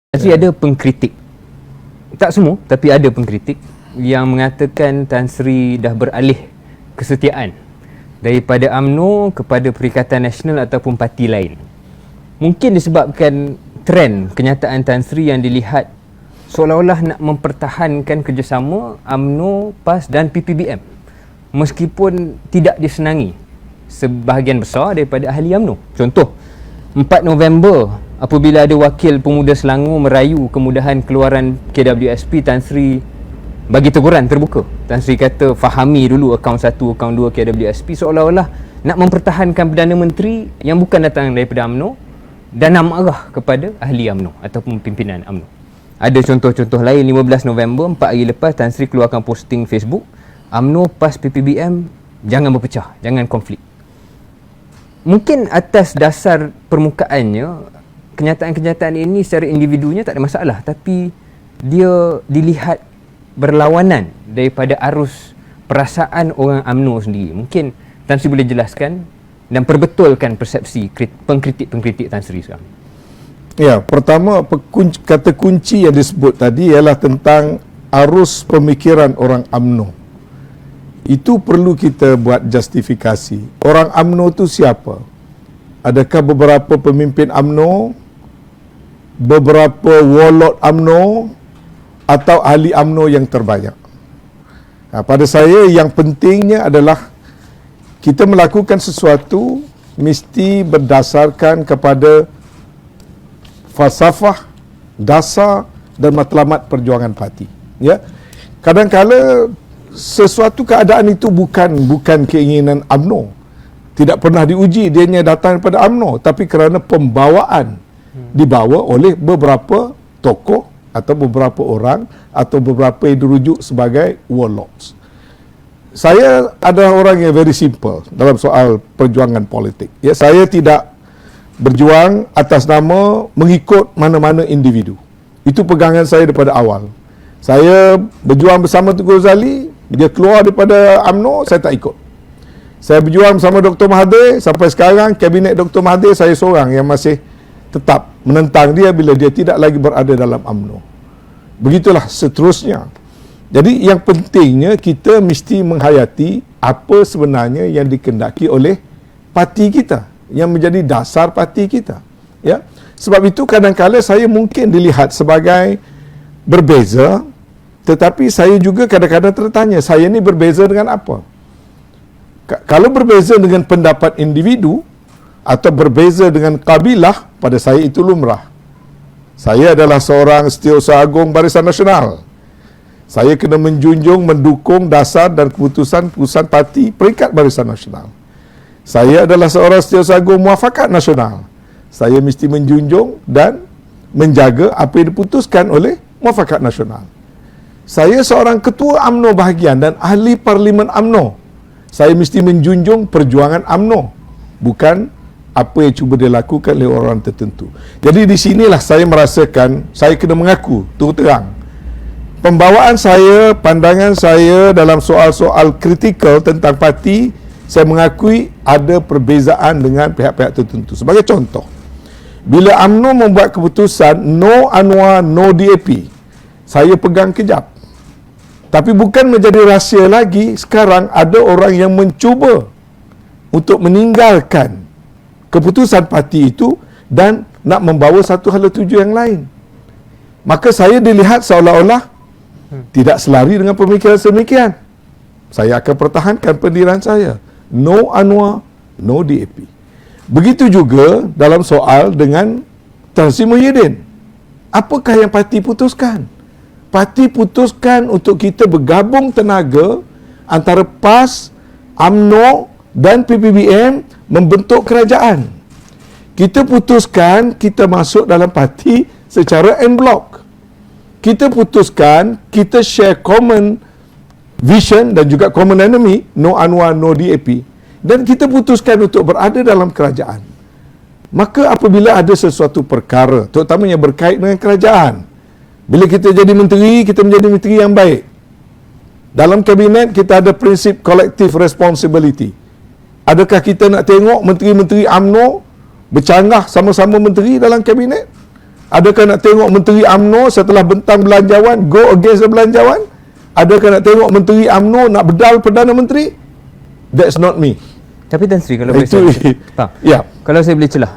Tapi ada pengkritik, tak semua tapi ada pengkritik yang mengatakan Tan Sri dah beralih kesetiaan daripada UMNO kepada Perikatan Nasional ataupun parti lain. Mungkin disebabkan trend kenyataan Tan Sri yang dilihat seolah-olah nak mempertahankan kerjasama UMNO, PAS dan PPBM meskipun tidak disenangi sebahagian besar daripada ahli UMNO. Contoh, 4 November apabila ada wakil pemuda Selangor merayu kemudahan keluaran KWSP, Tan Sri bagi teguran terbuka. Tan Sri kata fahami dulu akaun 1, akaun 2 KWSP, seolah-olah nak mempertahankan Perdana Menteri yang bukan datang daripada UMNO dan nak marah kepada ahli UMNO ataupun pimpinan UMNO. Ada contoh-contoh lain. 15 November, 4 hari lepas, Tan Sri keluarkan posting Facebook, UMNO, PAS, PPBM jangan berpecah, jangan konflik. Mungkin atas dasar permukaannya kenyataan-kenyataan ini secara individunya tak ada masalah, tapi dia dilihat berlawanan daripada arus perasaan orang UMNO sendiri. Mungkin Tan Sri boleh jelaskan dan perbetulkan persepsi pengkritik-pengkritik Tan Sri sekarang. Ya, pertama kata kunci yang disebut tadi ialah tentang arus pemikiran orang UMNO. Itu perlu kita buat justifikasi. Orang UMNO tu siapa? Adakah beberapa pemimpin UMNO, beberapa warlord UMNO, atau ahli UMNO yang terbanyak? Pada saya yang pentingnya adalah kita melakukan sesuatu mesti berdasarkan kepada falsafah, dasar dan matlamat perjuangan parti. Ya, kadang-kala sesuatu keadaan itu bukan keinginan UMNO, tidak pernah diuji dianya datang daripada UMNO, tapi kerana pembawaan dibawa oleh beberapa tokoh atau beberapa orang atau beberapa yang dirujuk sebagai warlords. Saya adalah orang yang very simple dalam soal perjuangan politik. Ya, saya tidak berjuang atas nama mengikut mana-mana individu. Itu pegangan saya daripada awal. Saya berjuang bersama Tengku Razali, dia keluar daripada UMNO, saya tak ikut. Saya berjuang bersama Dr. Mahathir, sampai sekarang kabinet Dr. Mahathir saya seorang yang masih tetap menentang dia bila dia tidak lagi berada dalam UMNO. Begitulah seterusnya. Jadi yang pentingnya kita mesti menghayati apa sebenarnya yang dikendaki oleh parti kita, yang menjadi dasar parti kita. Ya, sebab itu kadang-kadang saya mungkin dilihat sebagai berbeza, tetapi saya juga kadang-kadang tertanya, saya ni berbeza dengan apa? Kalau berbeza dengan pendapat individu atau berbeza dengan kabilah, pada saya itu lumrah. Saya adalah seorang Setiausaha Agung Barisan Nasional. Saya kena menjunjung, mendukung dasar dan keputusan parti peringkat Barisan Nasional. Saya adalah seorang Setiausaha Agung Muafakat Nasional. Saya mesti menjunjung dan menjaga apa yang diputuskan oleh Muafakat Nasional. Saya seorang ketua UMNO bahagian dan ahli parlimen UMNO. Saya mesti menjunjung perjuangan UMNO, bukan apa yang cuba dilakukan oleh orang tertentu. Jadi di sinilah saya merasakan saya kena mengaku terus terang. Pembawaan saya, pandangan saya dalam soal-soal kritikal tentang parti, saya mengakui ada perbezaan dengan pihak-pihak tertentu. Sebagai contoh, bila UMNO membuat keputusan no Anwar, no DAP, saya pegang kejap. Tapi bukan menjadi rahsia lagi, sekarang ada orang yang mencuba untuk meninggalkan keputusan parti itu dan nak membawa satu hala tuju yang lain. Maka saya dilihat seolah-olah tidak selari dengan pemikiran sedemikian. Saya akan pertahankan pendirian saya. No Anwar, no DAP. Begitu juga dalam soal dengan Tan Sri Muhyiddin. Apakah yang parti putuskan? Parti putuskan untuk kita bergabung tenaga antara PAS, UMNO dan PPBM membentuk kerajaan. Kita putuskan kita masuk dalam parti secara en bloc. Kita putuskan kita share common vision dan juga common enemy, no Anwar, no DAP, dan kita putuskan untuk berada dalam kerajaan. Maka apabila ada sesuatu perkara, terutamanya berkait dengan kerajaan, bila kita jadi menteri, kita menjadi menteri yang baik. Dalam kabinet kita ada prinsip collective responsibility. Adakah kita nak tengok menteri-menteri UMNO bercanggah sama-sama menteri dalam kabinet? Adakah nak tengok Menteri UMNO setelah bentang belanjawan go against the belanjawan? Adakah nak tengok Menteri UMNO nak bedal Perdana Menteri? That's not me. Tapi Tan Sri, kalau boleh Itu saya, ya. kalau saya boleh celah,